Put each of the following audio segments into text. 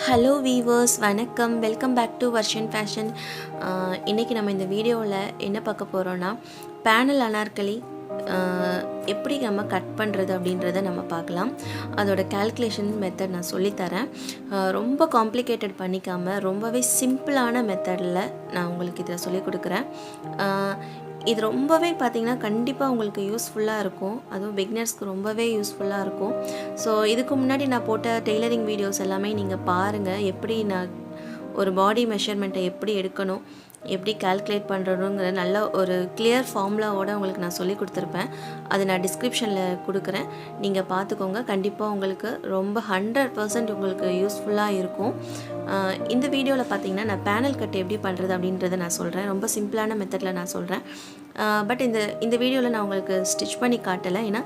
Hello viewers, வணக்கம். Welcome back to Varshan fashion. இன்றைக்கி நம்ம இந்த வீடியோவில் என்ன பார்க்க போகிறோன்னா, பேனல் அனார்கலி எப்படி நம்ம கட் பண்ணுறது அப்படின்றத நம்ம பார்க்கலாம். அதோட கால்குலேஷன் மெத்தட் நான் சொல்லித்தரேன். ரொம்ப காம்ப்ளிகேட்டட் பண்ணிக்காமல் ரொம்பவே சிம்பிளான மெத்தடில் நான் உங்களுக்கு இதில் சொல்லிக் கொடுக்குறேன். இது ரொம்பவே பார்த்திங்கன்னா கண்டிப்பாக உங்களுக்கு யூஸ்ஃபுல்லாக இருக்கும். அதுவும் பிகினர்ஸ்க்கு ரொம்பவே யூஸ்ஃபுல்லாக இருக்கும். ஸோ இதுக்கு முன்னாடி நான் போட்ட டெய்லரிங் வீடியோஸ் எல்லாமே நீங்கள் பாருங்கள். எப்படி நான் ஒரு பாடி மெஷர்மெண்ட்டை எப்படி எடுக்கணும், எப்படி கால்குலேட் பண்ணுறதுங்கிற நல்ல ஒரு கிளியர் ஃபார்முலாவோடு உங்களுக்கு நான் சொல்லி கொடுத்துருப்பேன். அது நான் டிஸ்கிரிப்ஷனில் கொடுக்குறேன், நீங்கள் பார்த்துக்கோங்க. கண்டிப்பாக உங்களுக்கு ரொம்ப 100% உங்களுக்கு யூஸ்ஃபுல்லாக இருக்கும். இந்த வீடியோவில் பார்த்தீங்கன்னா நான் பேனல் கட் எப்படி பண்ணுறது அப்படின்றத நான் சொல்கிறேன். ரொம்ப சிம்பிளான மெத்தடில் நான் சொல்கிறேன். பட் இந்த வீடியோவில் நான் உங்களுக்கு ஸ்டிச் பண்ணி காட்டலை. ஏன்னா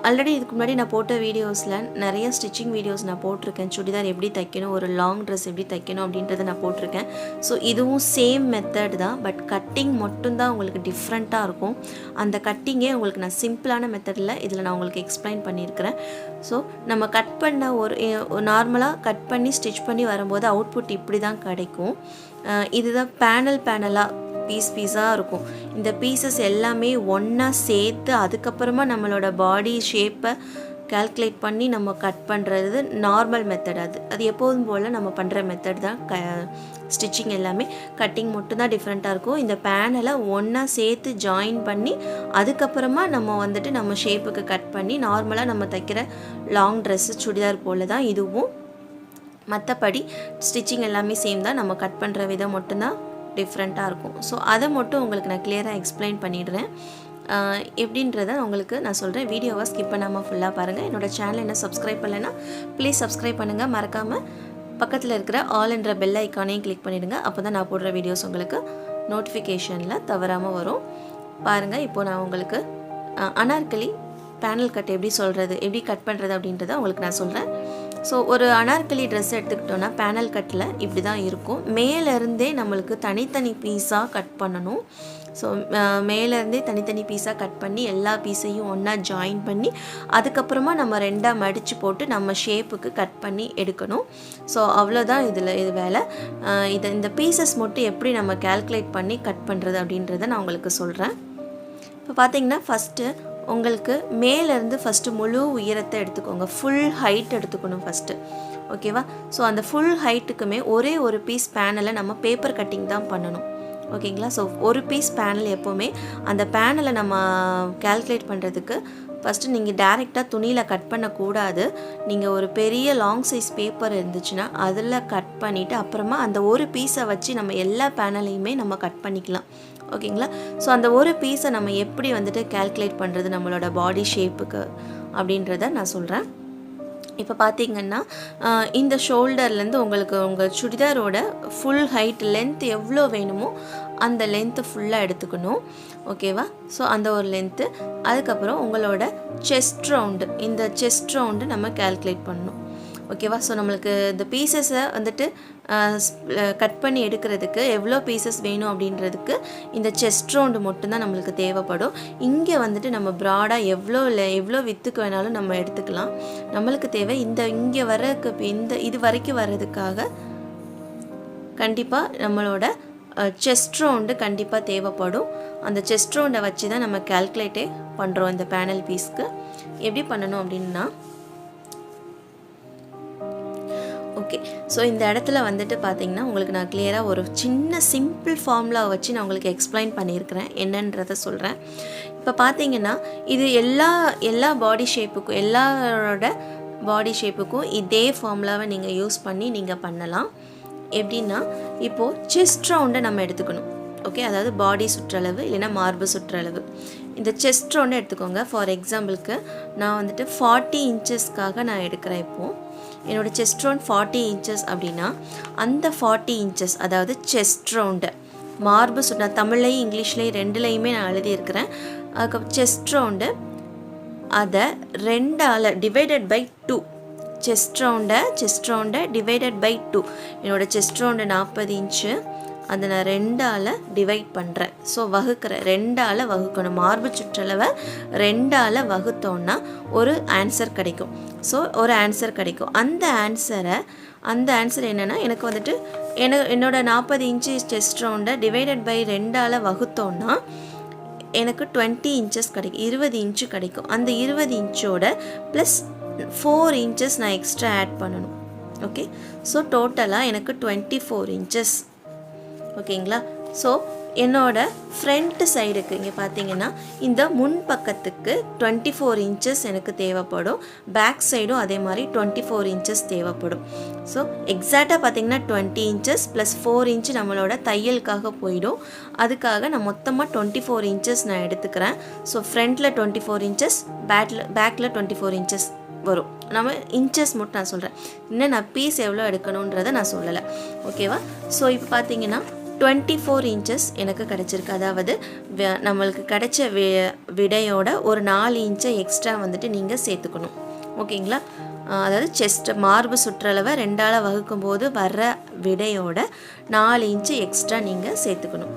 ஆல்ரெடி இதுக்கு முன்னாடி நான் போட்ட வீடியோஸில் நிறைய ஸ்டிச்சிங் வீடியோஸ் நான் போட்டிருக்கேன். சுடிதார் எப்படி தைக்கணும், ஒரு லாங் ட்ரெஸ் எப்படி தைக்கணும் அப்படின்றத நான் போட்டிருக்கேன். ஸோ இதுவும் சேம் மெத்தட் தான், பட் கட்டிங் மட்டும்தான் உங்களுக்கு டிஃப்ரெண்ட்டாக இருக்கும். அந்த கட்டிங்கே உங்களுக்கு நான் சிம்பிளான மெத்தடில் இதில் நான் உங்களுக்கு எக்ஸ்பிளைன் பண்ணியிருக்கிறேன். ஸோ நம்ம கட் பண்ண ஒரு நார்மலாக கட் பண்ணி ஸ்டிச் பண்ணி வரும்போது அவுட்புட் இப்படி தான் கிடைக்கும். இதுதான் பேனலாக பீஸாக இருக்கும். இந்த பீசஸ் எல்லாமே ஒன்றா சேர்த்து அதுக்கப்புறமா நம்மளோட பாடி ஷேப்பை கால்குலேட் பண்ணி நம்ம கட் பண்ணுறது நார்மல் மெத்தட். அது எப்போதும் போல் நம்ம பண்ணுற மெத்தட் தான். ஸ்டிச்சிங் எல்லாமே கட்டிங் மட்டும்தான் டிஃப்ரெண்ட்டாக இருக்கும். இந்த பேனலை ஒன்றா சேர்த்து ஜாயின் பண்ணி அதுக்கப்புறமா நம்ம வந்துட்டு நம்ம ஷேப்புக்கு கட் பண்ணி நார்மலாக நம்ம தைக்கிற லாங் ட்ரெஸ்ஸு சுடிதார் போல் தான் இதுவும். மற்றபடி ஸ்டிச்சிங் எல்லாமே சேம் தான். நம்ம கட் பண்ணுற விதம் மட்டும்தான் டிஃப்ரெண்ட்டாக இருக்கும். ஸோ அதை மட்டும் உங்களுக்கு நான் கிளியராக எக்ஸ்பிளைன் பண்ணிடுறேன். எப்படின்றத உங்களுக்கு நான் சொல்கிறேன். வீடியோவை ஸ்கிப் பண்ணாமல் ஃபுல்லாக பாருங்கள். என்னோடய சேனலை என்ன சப்ஸ்கிரைப் பண்ணலைன்னா ப்ளீஸ் சப்ஸ்கிரைப் பண்ணுங்கள். மறக்காமல் பக்கத்தில் இருக்கிற ஆல் என்ற பெல் ஐக்கானையும் கிளிக் பண்ணிவிடுங்க. அப்போ தான் நான் போடுற வீடியோஸ் உங்களுக்கு நோட்டிஃபிகேஷனில் தவறாமல் வரும். பாருங்கள், இப்போது நான் உங்களுக்கு அனார்கலி பேனல் கட் எப்படி கட் பண்ணுறது அப்படின்றத உங்களுக்கு நான் சொல்கிறேன். ஸோ ஒரு அனார்கலி ட்ரெஸ் எடுத்துக்கிட்டோன்னா பேனல் கட்டில் இப்படி தான் இருக்கும். மேலேருந்தே நம்மளுக்கு தனித்தனி பீஸாக கட் பண்ணணும். ஸோ மேலேருந்தே தனித்தனி பீஸாக கட் பண்ணி எல்லா பீஸையும் ஒன்றா ஜாயின் பண்ணி அதுக்கப்புறமா நம்ம ரெண்டாக மடித்து போட்டு நம்ம ஷேப்புக்கு கட் பண்ணி எடுக்கணும். ஸோ அவ்வளோதான் இது வேலை. இந்த பீசஸ் மட்டும் எப்படி நம்ம கால்குலேட் பண்ணி கட் பண்ணுறது அப்படின்றத நான் உங்களுக்கு சொல்கிறேன். இப்போ பார்த்தீங்கன்னா ஃபஸ்ட்டு உங்களுக்கு மேலேருந்து ஃபஸ்ட்டு முழு உயரத்தை எடுத்துக்கோங்க. ஃபுல் ஹைட் எடுத்துக்கணும் ஃபஸ்ட்டு, ஓகேவா? ஸோ அந்த ஃபுல் ஹைட்டுக்குமே ஒரே ஒரு பீஸ் பேனலை நம்ம பேப்பர் கட்டிங் தான் பண்ணணும், ஓகேங்களா? ஸோ ஒரு பீஸ் பேனல் எப்போவுமே அந்த பேனலை நம்ம கால்குலேட் பண்ணுறதுக்கு ஃபஸ்ட்டு நீங்கள் டேரெக்டாக துணியில் கட் பண்ணக்கூடாது. நீங்கள் ஒரு பெரிய லாங் சைஸ் பேப்பர் இருந்துச்சுன்னா அதில் கட் பண்ணிவிட்டு அப்புறமா அந்த ஒரு பீஸை வச்சு நம்ம எல்லா பேனலையுமே நம்ம கட் பண்ணிக்கலாம், ஓகேங்களா? ஸோ அந்த ஒரு பீஸை நம்ம எப்படி வந்துட்டு கால்குலேட் பண்ணுறது நம்மளோட பாடி ஷேப்புக்கு அப்படின்றத நான் சொல்கிறேன். இப்போ பார்த்தீங்கன்னா இந்த ஷோல்டர்லேருந்து உங்கள் சுடிதாரோட ஃபுல் ஹைட் லென்த் எவ்வளோ வேணுமோ அந்த லென்த்து ஃபுல்லாக எடுத்துக்கணும், ஓகேவா? ஸோ அந்த ஒரு லென்த்து. அதுக்கப்புறம் உங்களோட செஸ்ட் ரவுண்டு நம்ம கால்குலேட் பண்ணணும், ஓகேவா? ஸோ நம்மளுக்கு இந்த பீசஸை வந்துட்டு கட் பண்ணி எடுக்கிறதுக்கு எவ்வளோ பீசஸ் வேணும் அப்படின்றதுக்கு இந்த செஸ்ட் ரவுண்டு மட்டும்தான் நம்மளுக்கு தேவைப்படும். இங்கே வந்துட்டு நம்ம ப்ராடாக எவ்வளோ வித்துக்கு வேணாலும் நம்ம எடுத்துக்கலாம். நம்மளுக்கு தேவை இங்கே வர்றதுக்கு இது வரைக்கும் வர்றதுக்காக கண்டிப்பாக நம்மளோட செஸ்ட் ரவுண்டு கண்டிப்பாக தேவைப்படும். அந்த செஸ்ட் ரவுண்டை வச்சு தான் நம்ம கால்குலேட்டே பண்ணுறோம். இந்த பேனல் பீஸ்க்கு எப்படி பண்ணணும் அப்படின்னா, ஓகே, ஸோ இந்த இடத்துல வந்துட்டு பார்த்திங்கன்னா உங்களுக்கு நான் கிளியராக ஒரு சின்ன சிம்பிள் ஃபார்முலா வச்சு நான் உங்களுக்கு எக்ஸ்பிளைன் பண்ணியிருக்கிறேன், என்னன்றதை சொல்கிறேன். இப்போ பார்த்தீங்கன்னா இது எல்லா பாடி ஷேப்புக்கும் எல்லாரோட பாடி ஷேப்புக்கும் இதே ஃபார்முலாவை நீங்கள் யூஸ் பண்ணி நீங்கள் பண்ணலாம். எப்படின்னா இப்போது செஸ்ட் ரவுண்டை நம்ம எடுத்துக்கணும், ஓகே? அதாவது பாடி சுற்றளவு இல்லைன்னா மார்பு சுற்றளவு. இந்த செஸ்ட் ரவுண்டை எடுத்துக்கோங்க. ஃபார் எக்ஸாம்பிளுக்கு நான் வந்துட்டு 40 இன்ச்சஸ்க்காக நான் எடுக்கிறேன். இப்போது என்னோடய செஸ்ட் ரவுண்ட் 40 இன்ச்சஸ் அப்படின்னா அந்த 40 இன்ச்சஸ் அதாவது செஸ்ட் ரவுண்டு மார்பு நான் தமிழ்லையும் இங்கிலீஷ்லேயும் ரெண்டுலேயுமே நான் எழுதியிருக்கிறேன். அதுக்கப்புறம் செஸ்ட் ரவுண்டு அதை 2ஆல் டிவைடட் பை 2. செஸ்ட் ரவுண்டை டிவைடட் பை 2. என்னோடய செஸ்ட் ரவுண்டு 40 இன்ச்சு, அதை நான் 2ஆல் டிவைட் பண்ணுறேன். ஸோ 2ஆல் வகுக்கணும். மார்பு சுற்றளவை 2ஆல் வகுத்தோன்னா ஒரு ஆன்சர் கிடைக்கும். ஸோ ஒரு ஆன்சர் கிடைக்கும். அந்த ஆன்சர் என்னென்னா எனக்கு வந்துட்டு என்னோட 40 இன்ச்சு செஸ்ட் ரவுண்டை டிவைடட் பை 2ஆல் வகுத்தோன்னா எனக்கு 20 இன்ச்சஸ் கிடைக்கும், 20 இன்ச்சு கிடைக்கும். அந்த 20 இன்ச்சோட ப்ளஸ் 4 இன்ச்சஸ் நான் எக்ஸ்ட்ரா ஆட் பண்ணணும். ஓகே, ஸோ டோட்டலாக எனக்கு 24 இன்ச்சஸ். ஓகேங்களா? ஸோ என்னோட ஃப்ரண்ட் சைடுக்கு இங்கே பார்த்தீங்கன்னா இந்த முன் பக்கத்துக்கு 24 இன்ச்சஸ் எனக்கு தேவைப்படும். பேக் சைடும் அதே மாதிரி 24 இன்ச்சஸ் தேவைப்படும். ஸோ எக்ஸாக்டாக பார்த்தீங்கன்னா 20 இன்ச்சஸ் ப்ளஸ் 4 இன்ச்சு நம்மளோட தையலுக்காக போயிடும். அதுக்காக நான் மொத்தமாக 24 இன்ச்சஸ் நான் எடுத்துக்கிறேன். ஸோ ஃப்ரண்ட்டில் 24 இன்ச்சஸ், பேக்கில் 24 இன்ச்சஸ் வரும். நம்ம இன்ச்சஸ் மட்டும் நான் சொல்கிறேன், இன்னும் நான் பீஸ் எவ்வளோ எடுக்கணுன்றதை நான் சொல்லலை. ஓகேவா? ஸோ இப்போ பார்த்தீங்கன்னா 24 இன்ச்சஸ் எனக்கு கிடச்சிருக்கு. அதாவது நம்மளுக்கு கிடைச்ச விடையோட ஒரு 4 இன்ச்சை எக்ஸ்ட்ரா வந்துட்டு நீங்கள் சேர்த்துக்கணும். ஓகேங்களா? அதாவது செஸ்ட் மார்பு சுற்றளவை 2ஆல் வகுக்கும்போது வர்ற விடையோட 4 இன்ச்சு எக்ஸ்ட்ரா நீங்கள் சேர்த்துக்கணும்.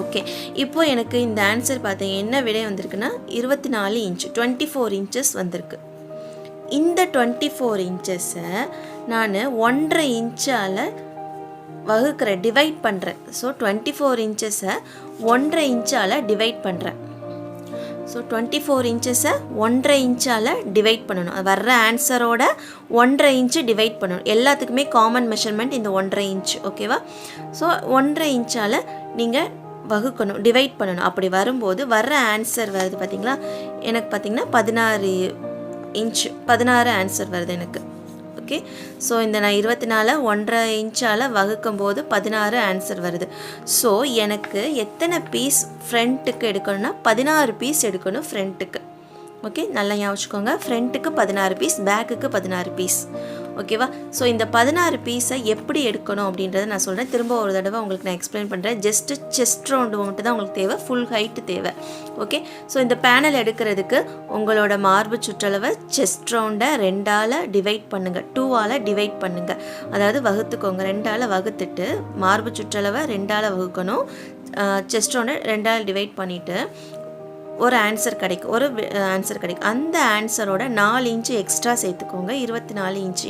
ஓகே, இப்போ எனக்கு இந்த ஆன்சர் பார்த்தீங்க என்ன விடை வந்திருக்குன்னா 24 இன்ச்சு, 24 இன்ச்சஸ் வந்திருக்கு. இந்த 24 இன்ச்சஸை நான் 1.5 இன்ச்சால் வகுக்கிறேன், டிவைட் பண்ணுறேன். ஸோ 24 இன்ச்சஸை 1.5 இன்ச்சால் டிவைட் பண்ணுறேன். ஸோ 24 இன்ச்சஸை 1.5 இன்ச்சால் டிவைட் பண்ணணும். அது வர்ற ஆன்சரோட 1.5 இன்ச்சு டிவைட் பண்ணணும். எல்லாத்துக்குமே காமன் மெஷர்மெண்ட் இந்த 1.5 இன்ச். ஓகேவா? ஸோ 1.5 இன்ச்சால் நீங்கள் வகுக்கணும், டிவைட் பண்ணணும். அப்படி வரும்போது வர்ற ஆன்சர் வருது பார்த்தீங்களா, எனக்கு பார்த்தீங்கன்னா 16 இன்ச், 16 ஆன்சர் வருது எனக்கு. ஓகே, ஸோ இந்த நான் 24 1.5 இன்ச்சால் வகுக்கும் போது 16 ஆன்சர் வருது. ஸோ எனக்கு எத்தனை பீஸ் ஃப்ரண்ட்டுக்கு எடுக்கணும்னா 16 பீஸ் எடுக்கணும் ஃப்ரண்ட்டுக்கு. ஓகே, நல்லா ஞாபகம், ஃப்ரண்ட்டுக்கு 16 பீஸ், பேக்குக்கு 16 பீஸ். ஓகேவா? ஸோ இந்த 16 பீஸை எப்படி எடுக்கணும் அப்படின்றத நான் சொல்கிறேன். திரும்ப ஒரு தடவை உங்களுக்கு நான் எக்ஸ்பிளைன் பண்ணுறேன். ஜஸ்ட்டு செஸ்ட் ரவுண்டு மட்டும் தான் உங்களுக்கு தேவை, ஃபுல் ஹைட்டு தேவை. ஓகே, ஸோ இந்த பேனல் எடுக்கிறதுக்கு உங்களோட மார்பு சுற்றளவை செஸ்ட் ரவுண்டை 2ஆல் டிவைட் பண்ணுங்கள், 2ஆல் டிவைட் பண்ணுங்கள். அதாவது வகுத்துக்கோங்க, 2ஆல் வகுத்துட்டு மார்பு சுற்றளவை 2ஆல் வகுக்கணும், செஸ்ட் ரவுண்டை 2ஆல் டிவைட் பண்ணிவிட்டு ஒரு ஆன்சர் கிடைக்கும். அந்த ஆன்சரோட 4 இன்ச்சு எக்ஸ்ட்ரா சேர்த்துக்கோங்க, 24 இன்ச்சு.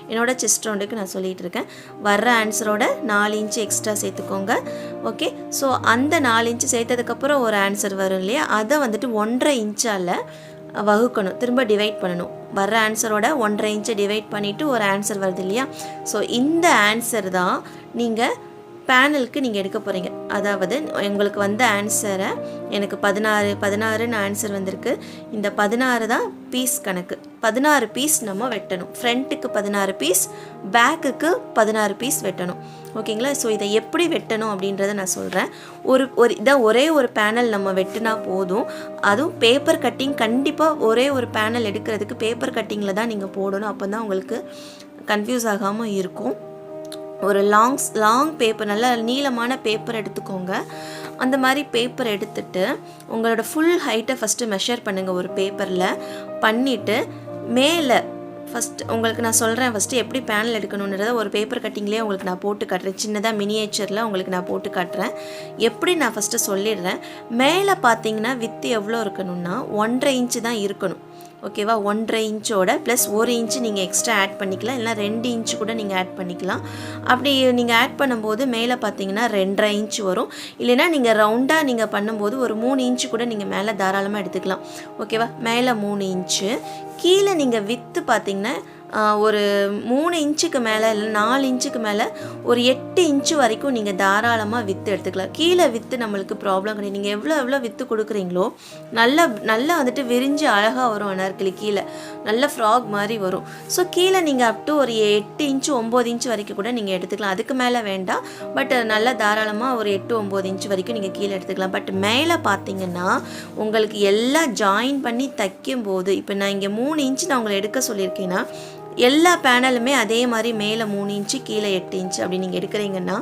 என்னோட செஸ்ட் ரவுண்டுக்கு நான் சொல்லிகிட்டு இருக்கேன். வர்ற ஆன்சரோட 4 இன்ச்சு எக்ஸ்ட்ரா சேர்த்துக்கோங்க. ஓகே, ஸோ அந்த 4 இன்ச்சு சேர்த்ததுக்கப்புறம் ஒரு ஆன்சர் வரும் இல்லையா, அதை வந்துட்டு 1.5 இன்ச்சால் வகுக்கணும், திரும்ப டிவைட் பண்ணணும். வர்ற ஆன்சரோட 1.5 இன்ச்சை டிவைட் பண்ணிவிட்டு ஒரு ஆன்சர் வருது இல்லையா. ஸோ இந்த ஆன்சர் தான் நீங்கள் பேனலுக்கு நீங்கள் எடுக்க போகிறீங்க. அதாவது உங்களுக்கு வந்த ஆன்சரை எனக்கு 16 ஆன்சர் வந்திருக்கு. இந்த 16 தான் பீஸ் கணக்கு. 16 பீஸ் நம்ம வெட்டணும். ஃப்ரண்ட்டுக்கு 16 பீஸ், பேக்குக்கு 16 பீஸ் வெட்டணும். ஓகேங்களா? ஸோ இதை எப்படி வெட்டணும் அப்படின்றத நான் சொல்கிறேன். ஒரே ஒரு பேனல் நம்ம வெட்டினா போதும். அதுவும் பேப்பர் கட்டிங், கண்டிப்பாக ஒரே ஒரு பேனல் எடுக்கிறதுக்கு பேப்பர் கட்டிங்கில் தான் நீங்கள் போடணும். அப்போ தான் உங்களுக்கு கன்ஃபியூஸ் ஆகாமல் இருக்கும். ஒரு லாங் பேப்பர், நல்ல நீளமான பேப்பர் எடுத்துக்கோங்க. அந்த மாதிரி பேப்பர் எடுத்துட்டு உங்களோட ஃபுல் ஹைட்டை ஃபஸ்ட்டு மெஷர் பண்ணுங்கள் ஒரு பேப்பரில். பண்ணிவிட்டு மேலே ஃபஸ்ட் உங்களுக்கு நான் சொல்கிறேன் ஃபஸ்ட்டு எப்படி பேனல் எடுக்கணுன்றதை ஒரு பேப்பர் கட்டிங்லேயே உங்களுக்கு நான் போட்டு காட்டுறேன். சின்னதாக மினியேச்சரில் உங்களுக்கு நான் போட்டு காட்டுறேன். எப்படி நான் ஃபஸ்ட்டு சொல்லிடுறேன். மேலே பார்த்தீங்கன்னா வித்து எவ்வளோ இருக்கணும்னா 1.5 இன்ச்சு தான் இருக்கணும். ஓகேவா? 1.5 இன்ச்சோட ப்ளஸ் 1 இன்ச்சு நீங்கள் எக்ஸ்ட்ரா ஆட் பண்ணிக்கலாம், இல்லை 2 இன்ச்சு கூட நீங்கள் ஆட் பண்ணிக்கலாம். அப்படி நீங்கள் ஆட் பண்ணும்போது மேலே பார்த்தீங்கன்னா 2.5 இன்ச்சு வரும். இல்லைனா நீங்கள் ரவுண்டாக நீங்கள் பண்ணும்போது ஒரு 3 இன்ச்சு கூட நீங்கள் மேலே தாராளமாக எடுத்துக்கலாம். ஓகேவா? மேலே 3 இன்ச்சு, கீழே நீங்கள் வித்து பார்த்தீங்கன்னா ஒரு 3 இன்ச்சுக்கு மேலே இல்லை 4 இன்ச்சுக்கு மேலே ஒரு 8 இன்ச்சு வரைக்கும் நீங்கள் தாராளமாக வித்து எடுத்துக்கலாம். கீழே வித்து நம்மளுக்கு ப்ராப்ளம் கிடையாது. நீங்கள் எவ்வளோ வித்து கொடுக்குறீங்களோ நல்லா வந்துட்டு விரிஞ்சு அழகாக வரும். அனார்கலி கீழே நல்ல ஃப்ராக் மாதிரி வரும். ஸோ கீழே நீங்கள் அப் டு ஒரு 8 இன்ச்சு 9 இன்ச்சு வரைக்கும் கூட நீங்கள் எடுத்துக்கலாம். அதுக்கு மேலே வேண்டாம். பட் நல்லா தாராளமாக ஒரு 8-9 இன்ச்சு வரைக்கும் நீங்கள் கீழே எடுத்துக்கலாம். பட் மேலே பார்த்தீங்கன்னா உங்களுக்கு எல்லாம் ஜாயின் பண்ணி தைக்கும் போது, இப்போ நான் இங்கே 3 இன்ச்சு நான் உங்களை எடுக்க சொல்லியிருக்கேன்னா, எல்லா பேனலுமே அதே மாதிரி மேலே 3 இன்ச்சு கீழே 8 இன்ச்சு அப்படி நீங்கள் எடுக்கிறீங்கன்னா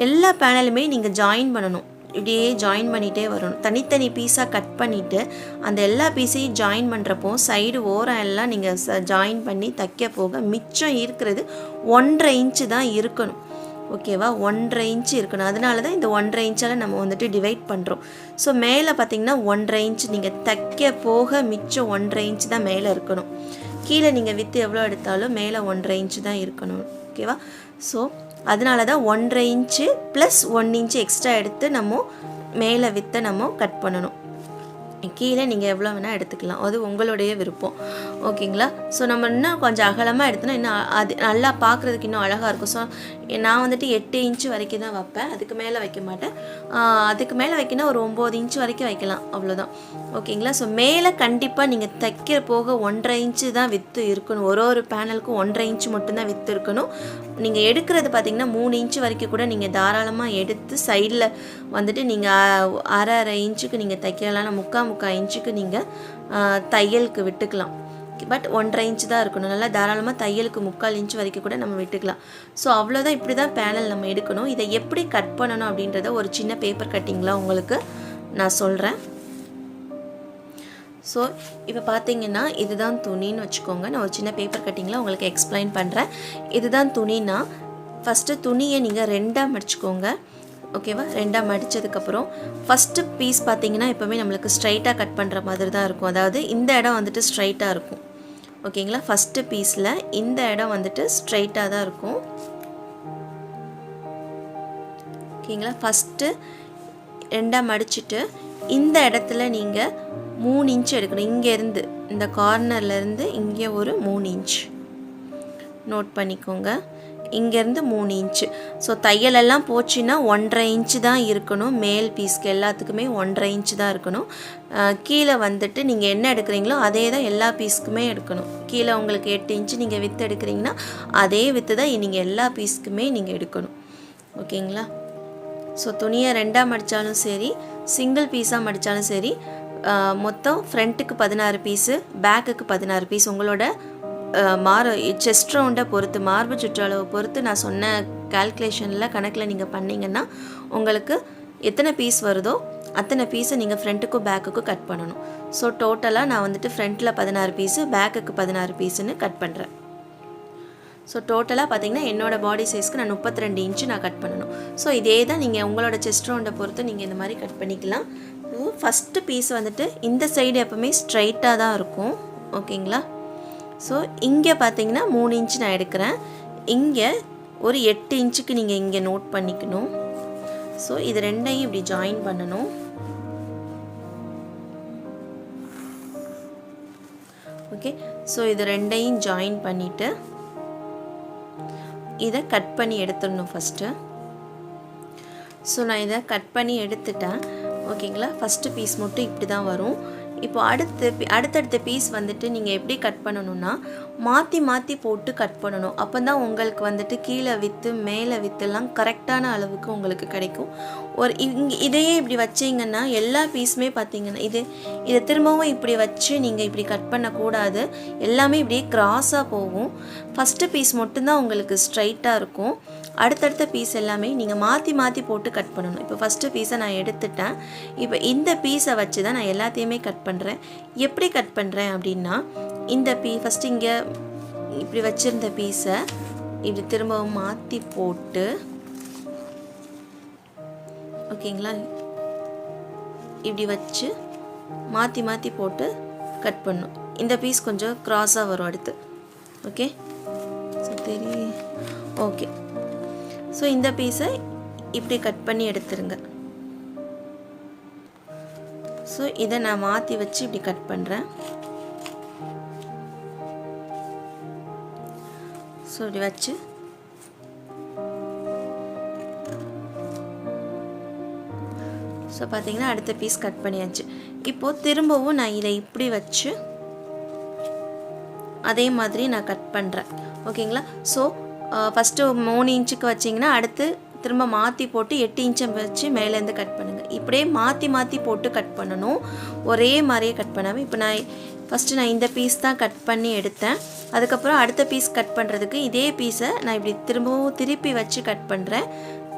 எல்லா பேனலுமே நீங்கள் ஜாயின் பண்ணணும். இப்படியே ஜாயின் பண்ணிகிட்டே வரணும். தனித்தனி பீஸாக கட் பண்ணிவிட்டு அந்த எல்லா பீஸையும் ஜாயின் பண்ணுறப்போ சைடு ஓரம் எல்லாம் நீங்கள் ஜாயின் பண்ணி தைக்க போக மிச்சம் இருக்கிறது 1.5 இன்ச்சு தான் இருக்கணும். ஓகேவா? 1.5 இன்ச்சு இருக்கணும். அதனால தான் இந்த 1.5 இன்ச்சால் நம்ம வந்துட்டு டிவைட் பண்ணுறோம். ஸோ மேலே பார்த்திங்கன்னா 1.5 இன்ச்சு நீங்கள் தைக்க போக மிச்சம் 1.5 இன்ச்சு தான் மேலே இருக்கணும். கீழே நீங்கள் வித்து எவ்வளோ எடுத்தாலும் மேலே 1.5 இன்ச்சு தான் இருக்கணும். ஓகேவா? ஸோ அதனால தான் 1.5 இன்ச்சு ப்ளஸ் 1 இன்ச்சு எக்ஸ்ட்ரா எடுத்து நம்ம மேலே வித்தை நம்ம கட் பண்ணணும். கீழே நீங்கள் எவ்வளோ வேணால் எடுத்துக்கலாம், அது உங்களுடைய விருப்பம். ஓகேங்களா? ஸோ நம்ம இன்னும் கொஞ்சம் அகலமாக எடுத்தோன்னா இன்னும் அது நல்லா பார்க்குறதுக்கு இன்னும் அழகாக இருக்கும். ஸோ நான் வந்துட்டு 8 இன்ச்சு வரைக்கும் தான் வைப்பேன், அதுக்கு மேலே வைக்க மாட்டேன். அதுக்கு மேலே வைக்கணும் ஒரு 9 இன்ச்சு வரைக்கும் வைக்கலாம், அவ்வளோதான். ஓகேங்களா? ஸோ மேலே கண்டிப்பாக நீங்கள் தைக்கிற போக 1.5 இன்ச்சு தான் வித்து இருக்கணும். ஒரு பேனலுக்கும் 1.5 இன்ச்சு மட்டும்தான் வித்து இருக்கணும். நீங்கள் எடுக்கிறது பார்த்திங்கன்னா 3 இன்ச்சு வரைக்கும் கூட நீங்கள் தாராளமாக எடுத்து சைடில் வந்துட்டு நீங்கள் அரை இன்ச்சுக்கு நீங்கள் தைக்கலாம், முக்கால் இன்ச்சுக்கு நீங்கள் தையலுக்கு விட்டுக்கலாம். பட் 1.5 இன்ச்சு தான் இருக்கணும். நல்லா தாராளமாக தையலுக்கு 3/4 இன்ச்சு வரைக்கும் கூட நம்ம விட்டுக்கலாம். ஸோ அவ்வளோதான். இப்படி தான் பேனல் நம்ம எடுக்கணும். இதை எப்படி கட் பண்ணணும் அப்படின்றத ஒரு சின்ன பேப்பர் கட்டிங்லாம் உங்களுக்கு நான் சொல்கிறேன். ஸோ இப்போ பார்த்தீங்கன்னா இதுதான் துணின்னு வச்சுக்கோங்க. நான் ஒரு சின்ன பேப்பர் கட்டிங்கில் உங்களுக்கு எக்ஸ்பிளைன் பண்ணுறேன். இதுதான் துணினா ஃபஸ்ட்டு துணியை நீங்கள் 2ஆக மடிச்சுக்கோங்க. ஓகேவா? 2ஆக மடித்ததுக்கப்புறம் ஃபஸ்ட்டு பீஸ் பார்த்தீங்கன்னா எப்போவுமே நம்மளுக்கு ஸ்ட்ரைட்டாக கட் பண்ணுற மாதிரி தான் இருக்கும். அதாவது இந்த இடம் வந்துட்டு ஸ்ட்ரைட்டாக இருக்கும். ஓகேங்களா? ஃபஸ்ட்டு பீஸில் இந்த இடம் வந்துட்டு ஸ்ட்ரைட்டாக தான் இருக்கும். ஓகேங்களா? ஃபஸ்ட்டு 2ஆக மடிச்சுட்டு இந்த இடத்துல நீங்கள் 3 இன்ச் எடுக்கணும். இங்கேருந்து இந்த கார்னர்லேருந்து இங்கே ஒரு 3 இன்ச் நோட் பண்ணிக்கோங்க. இங்கேருந்து 3 இன்ச்சு. ஸோ தையலெல்லாம் போச்சுன்னா 1.5 இன்ச்சு தான் இருக்கணும். மேல் பீஸ்க்கு எல்லாத்துக்குமே 1.5 இன்ச்சு தான் இருக்கணும். கீழே வந்துட்டு நீங்கள் என்ன எடுக்கிறீங்களோ அதே தான் எல்லா பீஸ்க்குமே எடுக்கணும். கீழே உங்களுக்கு 8 இன்ச்சு நீங்கள் வித்து எடுக்கிறீங்கன்னா அதே வித்து தான் நீங்கள் எல்லா பீஸ்க்குமே நீங்கள் எடுக்கணும். ஓகேங்களா? ஸோ துணியை 2ஆக மடித்தாலும் சரி, சிங்கிள் பீஸாக மடித்தாலும் சரி, மொத்தம் ஃப்ரண்ட்டுக்கு 16 பீஸு, பேக்குக்கு 16 பீஸ். உங்களோட செஸ்ட் ரவுண்டை பொறுத்து, மார்பு சுற்றளவை பொறுத்து நான் சொன்ன கால்குலேஷனில் கணக்கில் நீங்கள் பண்ணிங்கன்னா உங்களுக்கு எத்தனை பீஸ் வருதோ அத்தனை பீஸை நீங்கள் ஃப்ரண்ட்டுக்கும் பேக்குக்கும் கட் பண்ணணும். ஸோ டோட்டலாக நான் வந்துட்டு ஃப்ரண்ட்டில் 16 பீஸு, பேக்குக்கு 16 பீஸுன்னு கட் பண்ணுறேன். ஸோ டோட்டலாக பார்த்தீங்கன்னா என்னோடய பாடி சைஸ்க்கு நான் 32 இன்ச்சு நான் கட் பண்ணணும். ஸோ இதே தான் நீங்கள் உங்களோட செஸ்ட் ரவுண்டை பொறுத்து நீங்கள் இந்த மாதிரி கட் பண்ணிக்கலாம். ஃபஸ்ட்டு பீஸ் வந்துட்டு இந்த சைடு எப்போவுமே ஸ்ட்ரைட்டாக தான் இருக்கும். ஓகேங்களா? ஸோ இங்கே பார்த்தீங்கன்னா 3 இன்ச்சு நான் எடுக்கிறேன். இங்கே ஒரு 8 இன்ச்சுக்கு நீங்கள் இங்கே நோட் பண்ணிக்கணும். ஸோ இது ரெண்டையும் இப்படி ஜாயின் பண்ணணும். ஓகே? ஸோ இது ரெண்டையும் ஜாயின் பண்ணிவிட்டு இதை கட் பண்ணி எடுத்துடணும் ஃபஸ்ட்டு. ஸோ நான் இதை கட் பண்ணி எடுத்துட்டேன். ஓகேங்களா? ஃபஸ்ட்டு பீஸ் மட்டும் இப்படி தான் வரும். இப்போ அடுத்தடுத்த பீஸ் வந்துட்டு நீங்கள் எப்படி கட் பண்ணணும்னா மாற்றி போட்டு கட் பண்ணணும். அப்போ தான் உங்களுக்கு வந்துட்டு கீழே வித்து மேலே வித்துலாம் கரெக்டான அளவுக்கு உங்களுக்கு கிடைக்கும். இதையே இப்படி வச்சிங்கன்னா எல்லா பீஸுமே பார்த்தீங்கன்னா இதை திரும்பவும் இப்படி வச்சு நீங்கள் இப்படி கட் பண்ணக்கூடாது. எல்லாமே இப்படியே கிராஸாக போகும். ஃபஸ்ட்டு பீஸ் மட்டும்தான் உங்களுக்கு ஸ்ட்ரைட்டாக இருக்கும். அடுத்தடுத்த பீஸ் எல்லாமே நீங்கள் மாற்றி போட்டு கட் பண்ணணும். இப்போ ஃபஸ்ட்டு பீஸை நான் எடுத்துட்டேன். இப்போ இந்த பீஸை வச்சு தான் நான் எல்லாத்தையுமே கட் பண்ணுறேன். எப்படி கட் பண்ணுறேன் அப்படின்னா இந்த ஃபஸ்ட்டு இங்கே இப்படி வச்சுருந்த பீஸை இப்படி திரும்பவும் மாற்றி போட்டு, ஓகேங்களா, இப்படி வச்சு மாற்றி போட்டு கட் பண்ணணும். இந்த பீஸ் கொஞ்சம் க்ராஸாக வரும் அடுத்து. ஓகே? சரி, ஓகே. ஸோ இந்த பீஸை இப்படி கட் பண்ணி எடுத்துருங்க. ஸோ இதை நான் மாற்றி வச்சு இப்படி கட் பண்ணுறேன். ஸோ இப்படி வச்சு ஸோ பார்த்தீங்கன்னா அடுத்த பீஸ் கட் பண்ணியாச்சு. இப்போது திரும்பவும் நான் இதை இப்படி வச்சு அதே மாதிரி நான் கட் பண்ணுறேன். ஓகேங்களா? ஸோ ஃபஸ்ட்டு 3 இன்ச்சுக்கு வச்சிங்கன்னா அடுத்து திரும்ப மாற்றி போட்டு 8 இன்ச்சை வச்சு மேலேருந்து கட் பண்ணுங்கள். இப்படியே மாற்றி போட்டு கட் பண்ணணும். ஒரே மாதிரியே கட் பண்ணாமல் இப்போ நான் இந்த பீஸ் தான் கட் பண்ணி எடுத்தேன். அதுக்கப்புறம் அடுத்த பீஸ் கட் பண்ணுறதுக்கு இதே பீஸை நான் இப்படி திரும்பவும் திருப்பி வச்சு கட் பண்ணுறேன்.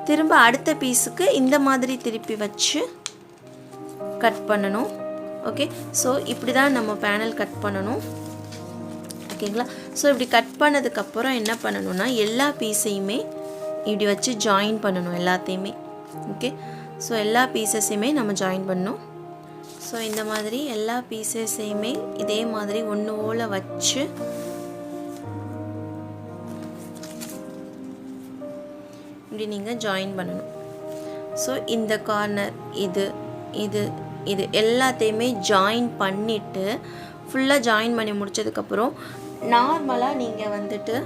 திரும்ப அடுத்த பீஸுக்கு இந்த மாதிரி திருப்பி வச்சு கட் பண்ணணும். ஓகே? ஸோ இப்படி தான் நம்ம பேனல் கட் பண்ணணும். ஓகேங்களா? ஸோ இப்படி கட் பண்ணதுக்கப்புறம் என்ன பண்ணணும்னா எல்லா பீஸையுமே இப்படி வச்சு ஜாயின் பண்ணணும் எல்லாத்தையுமே. ஓகே? ஸோ எல்லா பீசஸையுமே நம்ம ஜாயின் பண்ணணும். ஸோ இந்த மாதிரி எல்லா பீசஸையுமே இதே மாதிரி ஒன்று போல் வச்சு இப்படி நீங்கள் ஜாயின் பண்ணணும். ஸோ இந்த கார்னர் இது இது இது எல்லாத்தையுமே ஜாயின் பண்ணிவிட்டு ஃபுல்லாக ஜாயின் பண்ணி முடித்ததுக்கப்புறம் நார்மலாக நீங்கள் வந்துட்டு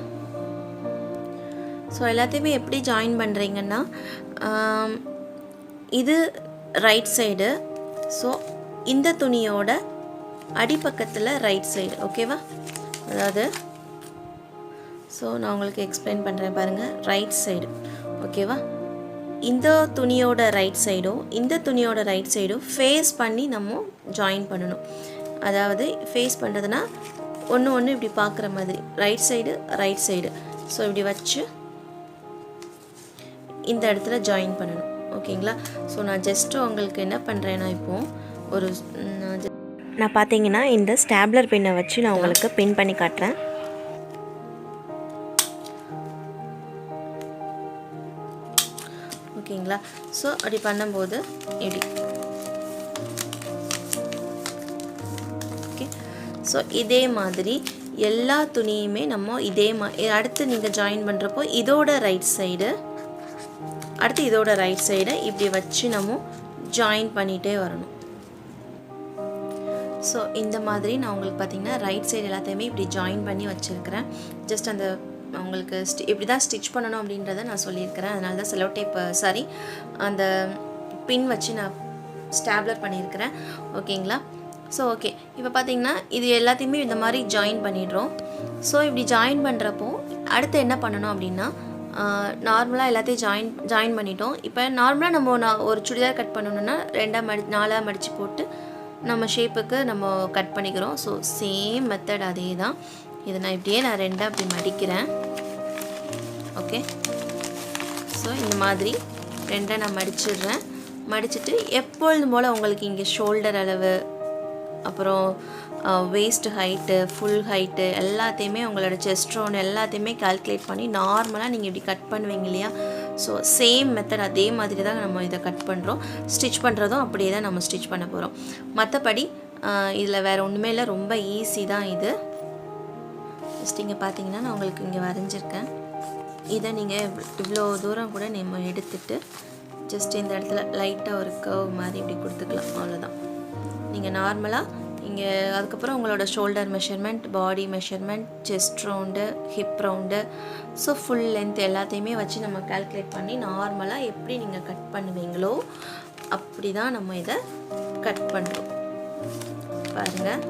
ஸோ எல்லாத்தையுமே எப்படி ஜாயின் பண்ணுறீங்கன்னா, இது ரைட் சைடு, ஸோ இந்த துணியோட அடிப்பக்கத்தில் ரைட் சைடு, ஓகேவா? அதாவது ஸோ நான் உங்களுக்கு எக்ஸ்பிளைன் பண்ணுறேன் பாருங்கள். ரைட் சைடு, ஓகேவா? இந்த துணியோட ரைட் சைடும் இந்த துணியோட ரைட் சைடும் ஃபேஸ் பண்ணி நம்ம ஜாயின் பண்ணணும். அதாவது ஃபேஸ் பண்ணுறதுனா ஒன்று இப்படி பார்க்குற மாதிரி ரைட் சைடு. ஸோ இப்படி வச்சு இந்த இடத்துல ஜாயின் பண்ணணும், ஓகேங்களா? ஸோ நான் ஜஸ்ட்டு உங்களுக்கு என்ன பண்ணுறேன்னா, இப்போது ஒரு நான் பார்த்தீங்கன்னா இந்த ஸ்டாப்லர் பின்னை வச்சு நான் உங்களுக்கு பின் பண்ணி காட்டுறேன். ஓகேங்களா? ஸோ அப்படி பண்ணும்போது இப்படி ஓகே. ஸோ இதே மாதிரி எல்லா துணியுமே நம்ம இதே அடுத்து நீங்கள் ஜாயின் பண்ணுறப்போ இதோட ரைட் சைடு இப்படி வச்சு நம்ம ஜாயின் பண்ணிகிட்டே வரணும். ஸோ இந்த மாதிரி நான் உங்களுக்கு பார்த்தீங்கன்னா ரைட் சைடு எல்லாத்தையுமே இப்படி ஜாயின் பண்ணி வச்சுருக்கிறேன். ஜஸ்ட் அந்த உங்களுக்கு இப்படி தான் ஸ்டிச் பண்ணணும் அப்படின்றத நான் சொல்லியிருக்கிறேன். அதனால தான் செலோ டேப் அந்த பின் வச்சு நான் ஸ்டாப்லர் பண்ணியிருக்கிறேன், ஓகேங்களா? ஸோ ஓகே, இப்போ பார்த்தீங்கன்னா இது எல்லாத்தையுமே இந்த மாதிரி ஜாயின் பண்ணிடுறோம். ஸோ இப்படி ஜாயின் பண்ணுறப்போ அடுத்து என்ன பண்ணணும் அப்படின்னா, நார்மலாக எல்லாத்தையும் ஜாயின் பண்ணிட்டோம். இப்போ நார்மலாக நம்ம ஒரு சுடிதார் கட் பண்ணணுன்னா 4 மடித்து போட்டு நம்ம ஷேப்புக்கு நம்ம கட் பண்ணிக்கிறோம். ஸோ சேம் மெத்தட் அதே தான். இதை நான் இப்படியே 2 அப்படி மடிக்கிறேன், ஓகே. ஸோ இந்த மாதிரி 2 நான் மடிச்சிட்டு எப்பொழுதும் போல் உங்களுக்கு இங்கே ஷோல்டர் அளவு, அப்புறம் வேஸ்ட் ஹைட்டு, ஃபுல் ஹைட்டு எல்லாத்தையுமே உங்களோட செஸ்ட் ரவுண்ட் எல்லாத்தையுமே கால்குலேட் பண்ணி நார்மலாக நீங்கள் இப்படி கட் பண்ணுவீங்க இல்லையா? ஸோ சேம் மெத்தட் அதே மாதிரி தான் நம்ம இதை கட் பண்ணுறோம். ஸ்டிச் பண்ணுறதும் அப்படியே தான் நம்ம ஸ்டிச் பண்ண போகிறோம். மற்றபடி இதில் வேறு ஒன்றுமே இல்லை, ரொம்ப ஈஸி தான் இது. ஜஸ்ட் இங்கே பார்த்தீங்கன்னா நான் உங்களுக்கு இங்கே வரைஞ்சிருக்கேன். இதை நீங்கள் இவ்வளோ தூரம் கூட நம்ம எடுத்துகிட்டு ஜஸ்ட் இந்த இடத்துல லைட்டாக ஒரு கர்வ் மாதிரி இப்படி கொடுத்துக்கலாம், அவ்வளோதான். நீங்கள் நார்மலாக இங்கே அதுக்கப்புறம் உங்களோட ஷோல்டர் மெஷர்மெண்ட், பாடி measurement, chest round, hip round, so full length எல்லாத்தையுமே வச்சு நம்ம கால்குலேட் பண்ணி நார்மலாக எப்படி நீங்கள் கட் பண்ணுவீங்களோ அப்படி தான் நம்ம இதை கட் பண்ணுறோம். பாருங்கள்,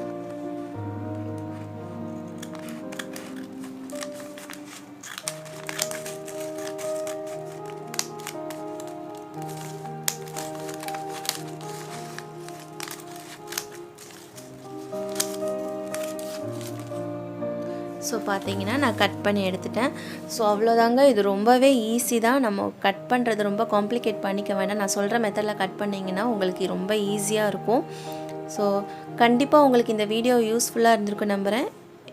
ஸோ பார்த்தீங்கன்னா நான் கட் பண்ணி எடுத்துட்டேன். ஸோ அவ்வளோதாங்க. இது ரொம்பவே ஈஸி தான். நம்ம கட் பண்ணுறது ரொம்ப காம்ப்ளிகேட் பண்ணிக்க வேண்டாம். நான் சொல்கிற மெத்தடில் கட் பண்ணிங்கன்னா உங்களுக்கு ரொம்ப ஈஸியாக இருக்கும். ஸோ கண்டிப்பாக உங்களுக்கு இந்த வீடியோ யூஸ்ஃபுல்லாக இருந்திருக்கும் நம்புகிறேன்.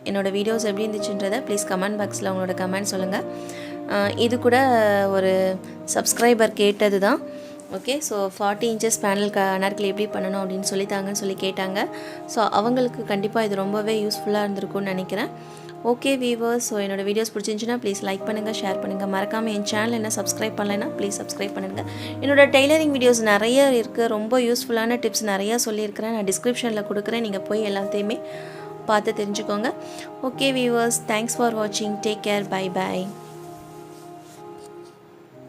என்னோடய வீடியோஸ் எப்படி இருந்துச்சுன்றதை ப்ளீஸ் கமெண்ட் பாக்ஸில் உங்களோட கமெண்ட் சொல்லுங்கள். இது கூட ஒரு சப்ஸ்கிரைபர் கேட்டது தான், okay. So 40 inches panel Anarkali எப்படி பண்ணணும் அப்படின்னு சொல்லித்தாங்கன்னு சொல்லி கேட்டாங்க. ஸோ அவங்களுக்கு கண்டிப்பாக இது ரொம்பவே யூஸ்ஃபுல்லாக இருந்திருக்கும்னு நினைக்கிறேன். ஓகே வீவர்ஸ், ஸோ என்னோடய வீடியோஸ் பிடிச்சிருந்துச்சுன்னா ப்ளீஸ் லைக் பண்ணுங்கள், ஷேர் பண்ணுங்கள். மறக்காமல் என் சேனல் என்ன சப்ஸ்கிரைப் பண்ணலைன்னா ப்ளீஸ் சப்ஸ்கிரைப் பண்ணுங்கள். என்னோடய டெய்லரிங் வீடியோஸ் நிறைய இருக்குது, ரொம்ப யூஸ்ஃபுல்லான டிப்ஸ் நிறையா சொல்லியிருக்கிறேன். நான் டிஸ்கிரிப்ஷனில் கொடுக்குறேன், நீங்கள் போய் எல்லாத்தையுமே பார்த்து தெரிஞ்சுக்கோங்க. ஓகே வீவர்ஸ், தேங்க்ஸ் ஃபார் வாட்சிங். Take care, bye bye.